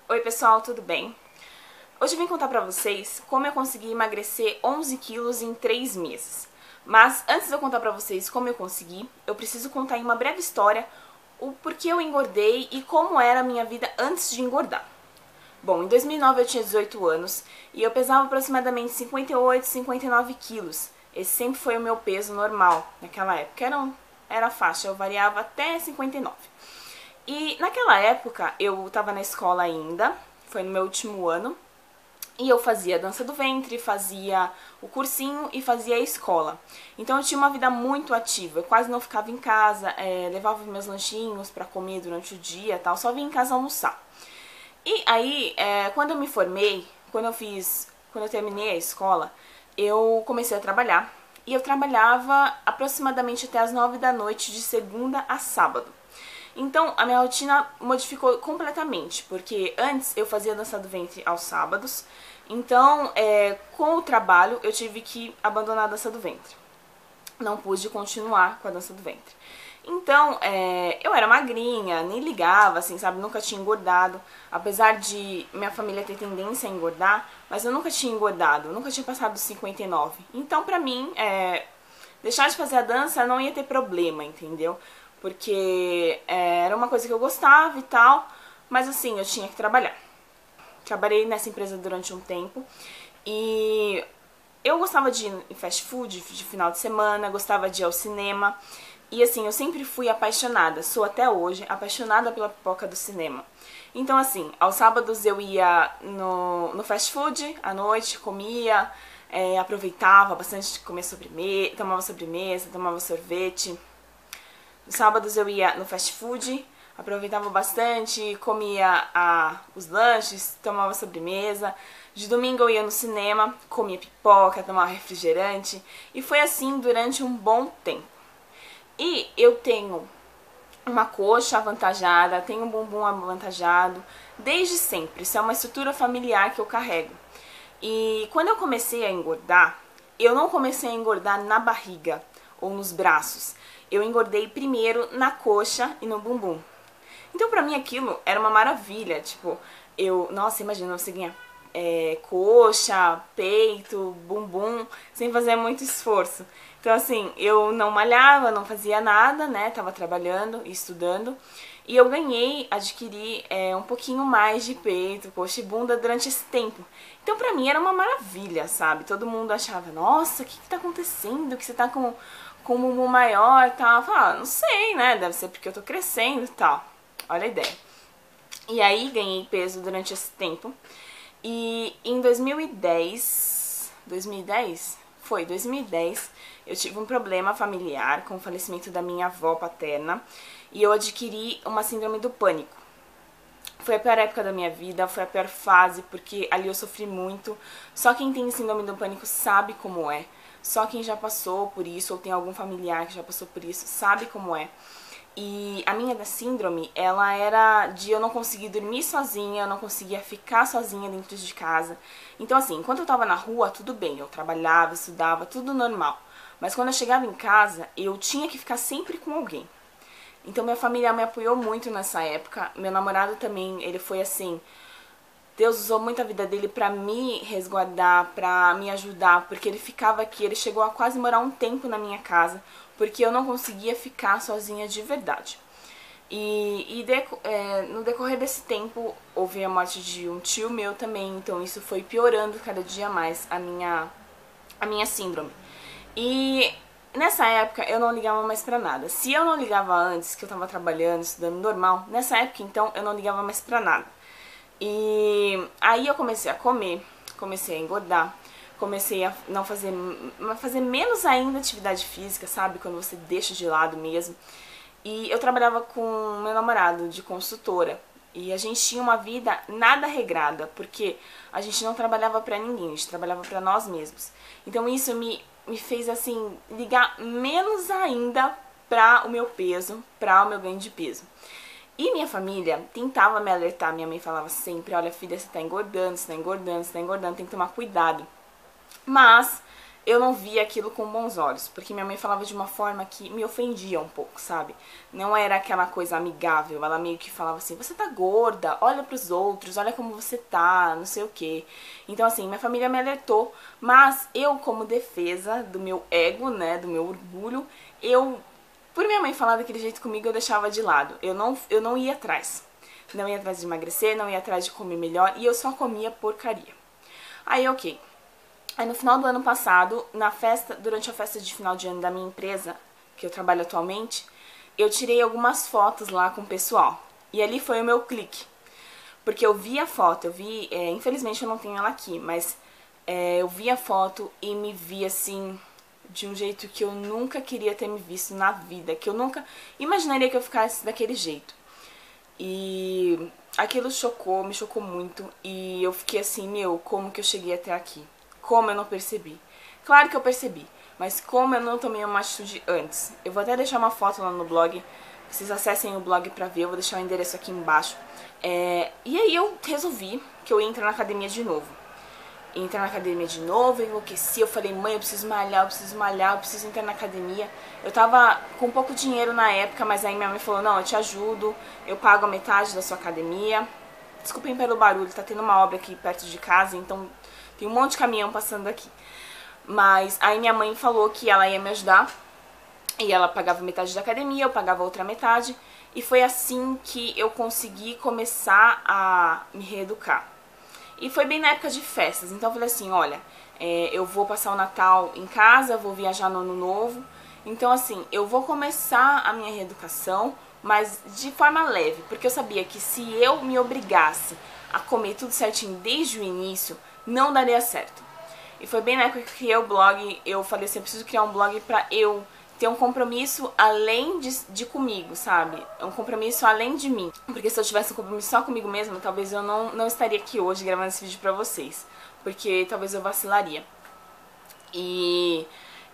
Oi pessoal, tudo bem? Hoje eu vim contar pra vocês como eu consegui emagrecer 11 quilos em 3 meses. Mas antes de eu contar pra vocês como eu consegui, eu preciso contar em uma breve história o porquê eu engordei e como era a minha vida antes de engordar. Bom, em 2009 eu tinha 18 anos e eu pesava aproximadamente 58, 59 quilos. Esse sempre foi o meu peso normal naquela época, era faixa, eu variava até 59. E naquela época eu tava na escola ainda, foi no meu último ano, e eu fazia dança do ventre, fazia o cursinho e fazia a escola. Então eu tinha uma vida muito ativa, eu quase não ficava em casa, levava meus lanchinhos pra comer durante o dia e tal, só vinha em casa almoçar. E aí, quando eu me formei, quando eu terminei a escola, eu comecei a trabalhar. E eu trabalhava aproximadamente até as 9 da noite, de segunda a sábado. Então, a minha rotina modificou completamente, porque antes eu fazia dança do ventre aos sábados, então, com o trabalho, eu tive que abandonar a dança do ventre. Não pude continuar com a dança do ventre. Então, eu era magrinha, nem ligava, assim, sabe? Nunca tinha engordado. Apesar de minha família ter tendência a engordar, mas eu nunca tinha engordado, nunca tinha passado dos 59. Então, pra mim, deixar de fazer a dança não ia ter problema, entendeu? Porque era uma coisa que eu gostava e tal, mas assim, eu tinha que trabalhar. Trabalhei nessa empresa durante um tempo e eu gostava de ir em fast food de final de semana, gostava de ir ao cinema. E assim, eu sempre fui apaixonada, sou até hoje apaixonada pela pipoca do cinema. Então assim, aos sábados eu ia no fast food, à noite, comia, aproveitava bastante de comer sobremesa, tomava sorvete. Nos sábados eu ia no fast food, aproveitava bastante, comia os lanches, tomava sobremesa. De domingo eu ia no cinema, comia pipoca, tomava refrigerante. E foi assim durante um bom tempo. E eu tenho uma coxa avantajada, tenho um bumbum avantajado, desde sempre. Isso é uma estrutura familiar que eu carrego. E quando eu comecei a engordar, eu não comecei a engordar na barriga ou nos braços. Eu engordei primeiro na coxa e no bumbum. Então pra mim aquilo era uma maravilha, tipo, nossa, imagina você ganhar coxa, peito, bumbum, sem fazer muito esforço. Então assim, eu não malhava, não fazia nada, né, tava trabalhando e estudando, e eu adquiri um pouquinho mais de peito, coxa e bunda durante esse tempo. Então pra mim era uma maravilha, sabe? Todo mundo achava, nossa, o que tá acontecendo? Que você tá com um bumbum maior e tal. Eu falava, não sei, né, deve ser porque eu tô crescendo e tal. Olha a ideia. E aí ganhei peso durante esse tempo. E em 2010, eu tive um problema familiar com o falecimento da minha avó paterna e eu adquiri uma síndrome do pânico. Foi a pior época da minha vida, foi a pior fase, porque ali eu sofri muito. Só quem tem síndrome do pânico sabe como é. Só quem já passou por isso, ou tem algum familiar que já passou por isso, sabe como é. E a minha da síndrome, ela era de eu não conseguir dormir sozinha, eu não conseguia ficar sozinha dentro de casa. Então assim, enquanto eu tava na rua, tudo bem, eu trabalhava, estudava, tudo normal. Mas quando eu chegava em casa, eu tinha que ficar sempre com alguém. Então minha família me apoiou muito nessa época, meu namorado também, ele foi assim, Deus usou muito a vida dele pra me resguardar, pra me ajudar, porque ele ficava aqui, ele chegou a quase morar um tempo na minha casa, porque eu não conseguia ficar sozinha de verdade. No decorrer desse tempo, houve a morte de um tio meu também, então isso foi piorando cada dia mais a minha síndrome. E nessa época eu não ligava mais pra nada. Se eu não ligava antes, que eu tava trabalhando, estudando normal, nessa época então eu não ligava mais pra nada. E aí eu comecei a comer, comecei a engordar, comecei a não fazer menos ainda atividade física, sabe? Quando você deixa de lado mesmo. E eu trabalhava com meu namorado de consultora. E a gente tinha uma vida nada regrada, porque a gente não trabalhava pra ninguém, a gente trabalhava pra nós mesmos. Então isso me fez assim ligar menos ainda pra o meu peso, pra o meu ganho de peso. E minha família tentava me alertar, minha mãe falava sempre, olha filha, você tá engordando, você tá engordando, você tá engordando, tem que tomar cuidado. Mas eu não via aquilo com bons olhos, porque minha mãe falava de uma forma que me ofendia um pouco, sabe? Não era aquela coisa amigável, ela meio que falava assim, você tá gorda, olha pros outros, olha como você tá, não sei o quê. Então assim, minha família me alertou, mas eu como defesa do meu ego, né, do meu orgulho, por minha mãe falar daquele jeito comigo, eu deixava de lado, eu não ia atrás. Não ia atrás de emagrecer, não ia atrás de comer melhor, e eu só comia porcaria. Aí ok. Aí no final do ano passado, durante a festa de final de ano da minha empresa, que eu trabalho atualmente, eu tirei algumas fotos lá com o pessoal. E ali foi o meu clique. Porque eu vi a foto, infelizmente eu não tenho ela aqui, mas eu vi a foto e me vi assim, de um jeito que eu nunca queria ter me visto na vida, que eu nunca imaginaria que eu ficasse daquele jeito. E aquilo me chocou muito, e eu fiquei assim, meu, como que eu cheguei até aqui? Como eu não percebi? Claro que eu percebi, mas como eu não tomei uma atitude antes? Eu vou até deixar uma foto lá no blog, vocês acessem o blog pra ver, eu vou deixar o endereço aqui embaixo. E aí eu resolvi que eu ia entrar na academia de novo. Entrar na academia de novo, eu enlouqueci, eu falei, mãe, eu preciso malhar, eu preciso entrar na academia. Eu tava com pouco dinheiro na época, mas aí minha mãe falou, não, eu te ajudo, eu pago a metade da sua academia. Desculpem pelo barulho, tá tendo uma obra aqui perto de casa, então tem um monte de caminhão passando aqui. Mas aí minha mãe falou que ela ia me ajudar, e ela pagava metade da academia, eu pagava a outra metade, e foi assim que eu consegui começar a me reeducar. E foi bem na época de festas, então eu falei assim, olha, eu vou passar o Natal em casa, vou viajar no Ano Novo, então assim, eu vou começar a minha reeducação, mas de forma leve, porque eu sabia que se eu me obrigasse a comer tudo certinho desde o início, não daria certo. E foi bem na época que eu criei o blog, eu falei assim, eu preciso criar um blog pra eu ter um compromisso além de comigo, sabe? Um compromisso além de mim. Porque se eu tivesse um compromisso só comigo mesma, talvez eu não estaria aqui hoje gravando esse vídeo pra vocês. Porque talvez eu vacilaria. E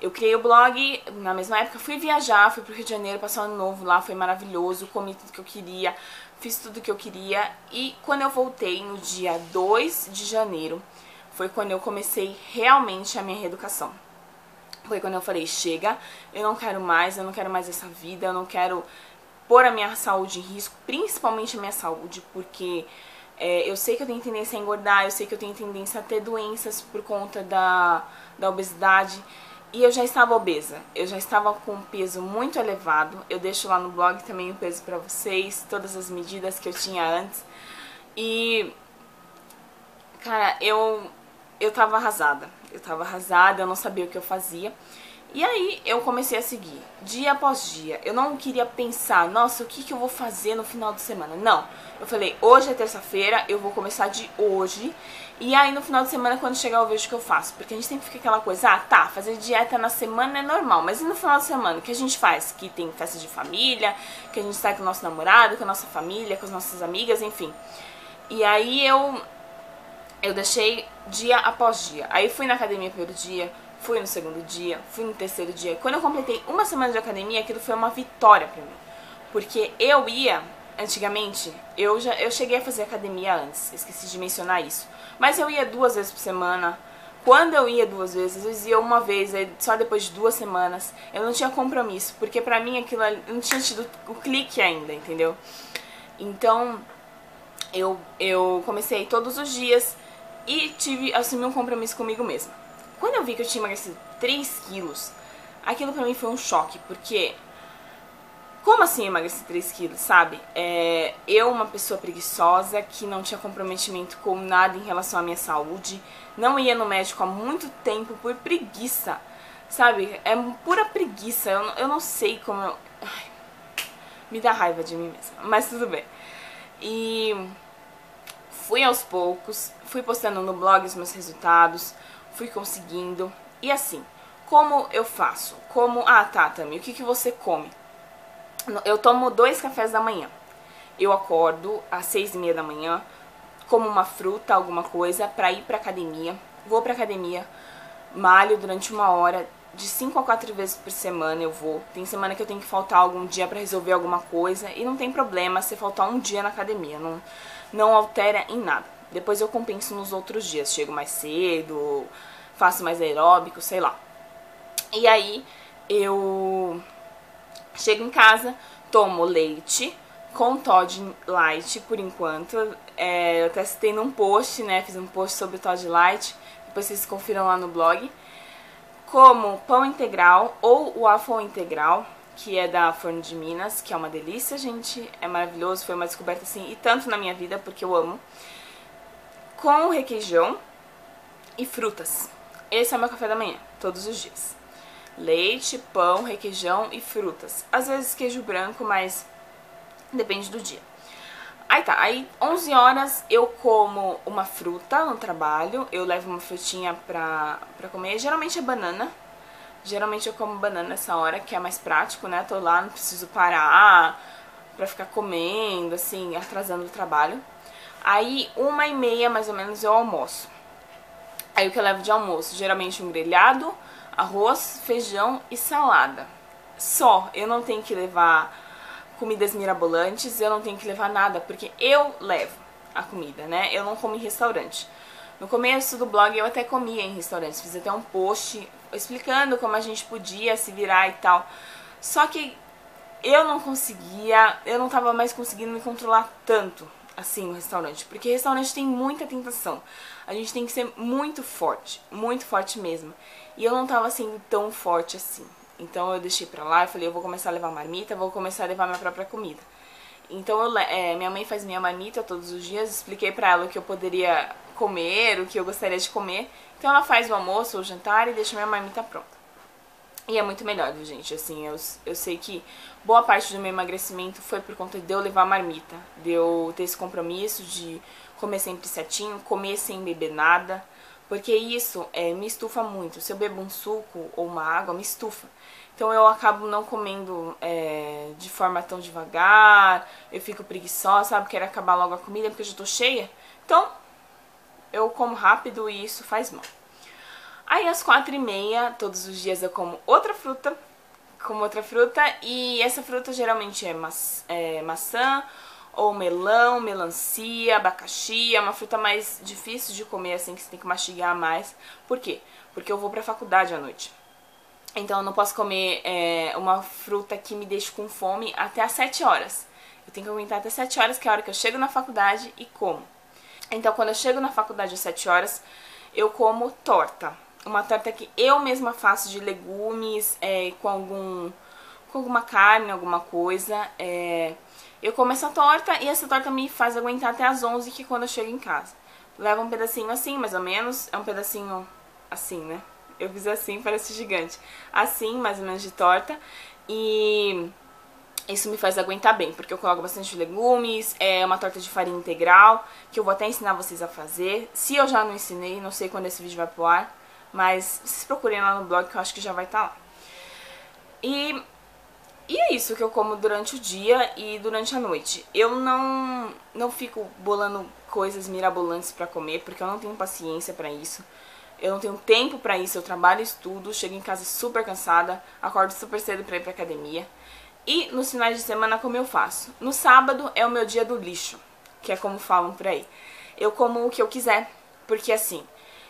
eu criei o blog, na mesma época fui viajar, fui pro Rio de Janeiro, passar o Ano Novo lá, foi maravilhoso, comi tudo que eu queria, fiz tudo que eu queria. E quando eu voltei no dia 2 de janeiro, foi quando eu comecei realmente a minha reeducação. Foi quando eu falei, chega, eu não quero mais essa vida, eu não quero pôr a minha saúde em risco, principalmente a minha saúde, porque eu sei que eu tenho tendência a engordar, eu sei que eu tenho tendência a ter doenças por conta da obesidade, e eu já estava obesa, eu já estava com um peso muito elevado, eu deixo lá no blog também o peso pra vocês, todas as medidas que eu tinha antes, e, cara, eu tava arrasada. Eu não sabia o que eu fazia. E aí eu comecei a seguir, dia após dia. Eu não queria pensar, nossa, o que eu vou fazer no final de semana? Não. Eu falei, hoje é terça-feira, eu vou começar de hoje. E aí no final de semana, quando chegar, eu vejo o que eu faço. Porque a gente sempre fica aquela coisa, tá, fazer dieta na semana é normal. Mas e no final de semana, o que a gente faz? Que tem festa de família, que a gente sai com o nosso namorado, com a nossa família, com as nossas amigas, enfim. E aí eu deixei dia após dia. Aí fui na academia no primeiro dia, fui no segundo dia, fui no terceiro dia. Quando eu completei uma semana de academia, aquilo foi uma vitória pra mim. Porque eu ia, antigamente, eu cheguei a fazer academia antes, esqueci de mencionar isso. Mas eu ia 2 vezes por semana. Quando eu ia 2 vezes, às vezes ia uma vez, só depois de 2 semanas. Eu não tinha compromisso, porque pra mim aquilo não tinha tido o clique ainda, entendeu? Então, eu comecei todos os dias e assumi um compromisso comigo mesma. Quando eu vi que eu tinha emagrecido 3 quilos, aquilo pra mim foi um choque, porque como assim emagreci 3 quilos, sabe? Eu, uma pessoa preguiçosa, que não tinha comprometimento com nada em relação à minha saúde, não ia no médico há muito tempo por preguiça, sabe? É pura preguiça, eu não sei como Ai, me dá raiva de mim mesma, mas tudo bem. E fui aos poucos, fui postando no blog os meus resultados, fui conseguindo. E assim, como eu faço? Tá, Tami, o que você come? Eu tomo 2 cafés da manhã. Eu acordo às 6h30 da manhã, como uma fruta, alguma coisa, pra ir pra academia. Vou pra academia, malho durante 1 hora, de 5 a 4 vezes por semana eu vou. Tem semana que eu tenho que faltar algum dia pra resolver alguma coisa, e não tem problema se faltar um dia na academia, não altera em nada. Depois eu compenso nos outros dias, chego mais cedo, faço mais aeróbico, sei lá. E aí eu chego em casa, tomo leite com Toddy Light por enquanto. Eu até citei num post, né? Fiz um post sobre o Toddy Light, depois vocês confiram lá no blog. Como pão integral ou o waffle integral, que é da Forno de Minas, que é uma delícia, gente. É maravilhoso, foi uma descoberta assim, e tanto na minha vida, porque eu amo. Com requeijão e frutas. Esse é o meu café da manhã, todos os dias. Leite, pão, requeijão e frutas. Às vezes queijo branco, mas depende do dia. Aí tá, aí 11 horas eu como uma fruta no trabalho. Eu levo uma frutinha pra comer, geralmente é banana. Geralmente eu como banana nessa hora, que é mais prático, né? Tô lá, não preciso parar pra ficar comendo, assim, atrasando o trabalho. Aí 1h30 mais ou menos eu almoço. Aí o que eu levo de almoço? Geralmente um grelhado, arroz, feijão e salada. Só, eu não tenho que levar comidas mirabolantes, eu não tenho que levar nada, porque eu levo a comida, né? Eu não como em restaurante. No começo do blog eu até comia em restaurantes, fiz até um post explicando como a gente podia se virar e tal. Só que eu não conseguia, eu não tava mais conseguindo me controlar tanto assim no restaurante, porque restaurante tem muita tentação. A gente tem que ser muito forte mesmo. E eu não tava sendo tão forte assim. Então eu deixei pra lá e falei, eu vou começar a levar marmita, vou começar a levar minha própria comida. Então minha mãe faz minha marmita todos os dias, expliquei pra ela o que eu poderia comer, o que eu gostaria de comer. Então ela faz o almoço ou o jantar e deixa minha marmita pronta. E é muito melhor, viu, gente? Assim, eu sei que boa parte do meu emagrecimento foi por conta de eu levar marmita, de eu ter esse compromisso de comer sempre certinho, comer sem beber nada, porque isso me estufa muito. Se eu bebo um suco ou uma água, me estufa. Então eu acabo não comendo de forma tão devagar, eu fico preguiçosa, sabe? Quero acabar logo a comida porque eu já tô cheia. Então eu como rápido e isso faz mal. Aí às 4h30, todos os dias eu como outra fruta, e essa fruta geralmente é maçã, ou melão, melancia, abacaxi. É uma fruta mais difícil de comer, assim, que você tem que mastigar mais. Por quê? Porque eu vou pra faculdade à noite. Então eu não posso comer uma fruta que me deixe com fome até às 7 horas. Eu tenho que aguentar até 7 horas, que é a hora que eu chego na faculdade e como. Então quando eu chego na faculdade às 7 horas, eu como torta. Uma torta que eu mesma faço de legumes, com alguma carne, alguma coisa. Eu como essa torta e essa torta me faz aguentar até às 11, que é quando eu chego em casa. Leva um pedacinho assim, mais ou menos. É um pedacinho assim, né? Eu fiz assim, parece gigante. Assim, mais ou menos, de torta. E isso me faz aguentar bem, porque eu coloco bastante legumes. É uma torta de farinha integral, que eu vou até ensinar vocês a fazer. Se eu já não ensinei, não sei quando esse vídeo vai pro ar, mas vocês procurem lá no blog que eu acho que já vai estar lá. E é isso que eu como durante o dia e durante a noite. Eu não fico bolando coisas mirabolantes pra comer, porque eu não tenho paciência pra isso. Eu não tenho tempo pra isso, eu trabalho e estudo, chego em casa super cansada, acordo super cedo pra ir pra academia. E nos finais de semana, como eu faço? No sábado é o meu dia do lixo, que é como falam por aí. Eu como o que eu quiser, porque assim,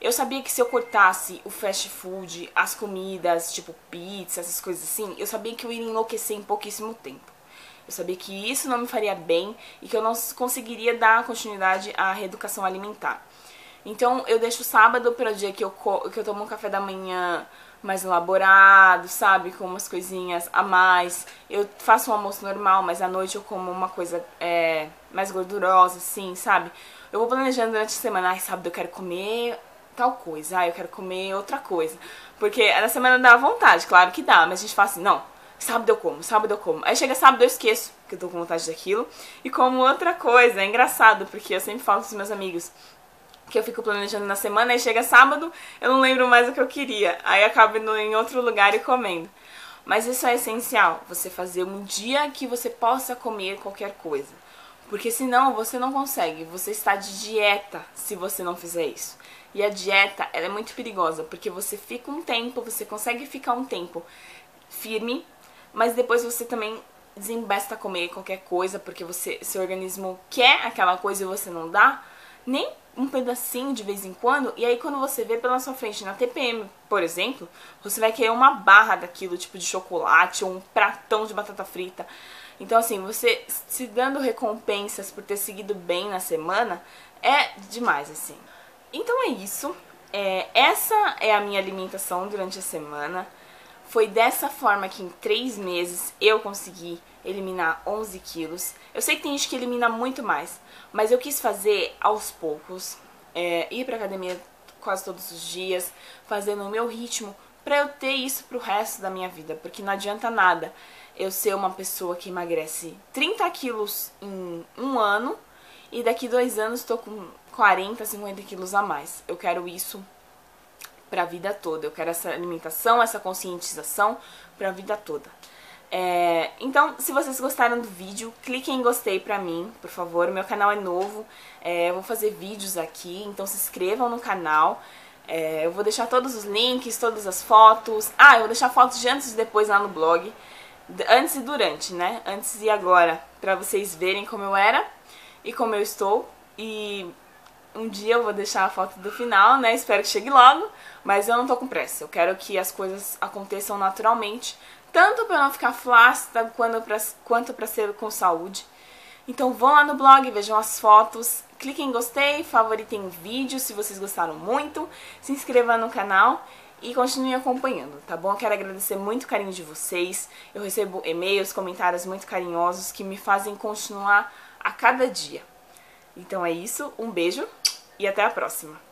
eu sabia que se eu cortasse o fast food, as comidas, tipo pizza, essas coisas assim, eu sabia que eu iria enlouquecer em pouquíssimo tempo. Eu sabia que isso não me faria bem e que eu não conseguiria dar continuidade à reeducação alimentar. Então eu deixo o sábado para o dia que eu tomo um café da manhã mais elaborado, sabe? Com umas coisinhas a mais. Eu faço um almoço normal, mas à noite eu como uma coisa mais gordurosa, assim, sabe? Eu vou planejando durante a semana. Ai, sábado eu quero comer tal coisa. Ai, eu quero comer outra coisa. Porque na semana dá vontade, claro que dá. Mas a gente fala assim, não, sábado eu como, sábado eu como. Aí chega sábado eu esqueço que eu tô com vontade daquilo e como outra coisa. É engraçado, porque eu sempre falo com os meus amigos que eu fico planejando na semana, e chega sábado, eu não lembro mais o que eu queria. Aí acabo indo em outro lugar e comendo. Mas isso é essencial, você fazer um dia que você possa comer qualquer coisa. Porque senão você não consegue, você está de dieta se você não fizer isso. E a dieta, ela é muito perigosa, porque você fica um tempo, você consegue ficar um tempo firme, mas depois você também desembesta a comer qualquer coisa, porque seu organismo quer aquela coisa e você não dá. Nem um pedacinho de vez em quando, e aí quando você vê pela sua frente na TPM, por exemplo, você vai querer uma barra daquilo, tipo de chocolate ou um pratão de batata frita. Então assim, você se dando recompensas por ter seguido bem na semana é demais, assim. Então é isso, essa é a minha alimentação durante a semana. Foi dessa forma que em 3 meses eu consegui eliminar 11 quilos. Eu sei que tem gente que elimina muito mais, mas eu quis fazer aos poucos, ir pra academia quase todos os dias, fazendo o meu ritmo, pra eu ter isso pro resto da minha vida, porque não adianta nada eu ser uma pessoa que emagrece 30 quilos em um ano e daqui 2 anos tô com 40, 50 quilos a mais. Eu quero isso pra vida toda. Eu quero essa alimentação, essa conscientização pra vida toda. Então, se vocês gostaram do vídeo, cliquem em gostei pra mim, por favor. Meu canal é novo, eu vou fazer vídeos aqui, então se inscrevam no canal. Eu vou deixar todos os links, todas as fotos. Eu vou deixar fotos de antes e depois lá no blog. Antes e durante, né? Antes e agora, pra vocês verem como eu era e como eu estou. E um dia eu vou deixar a foto do final, né? Espero que chegue logo, mas eu não tô com pressa. Eu quero que as coisas aconteçam naturalmente, tanto pra eu não ficar flácida, quanto pra ser com saúde. Então vão lá no blog, vejam as fotos, cliquem em gostei, favoritem o vídeo se vocês gostaram muito, se inscrevam no canal e continuem acompanhando, tá bom? Eu quero agradecer muito o carinho de vocês. Eu recebo e-mails, comentários muito carinhosos que me fazem continuar a cada dia. Então é isso, um beijo e até a próxima!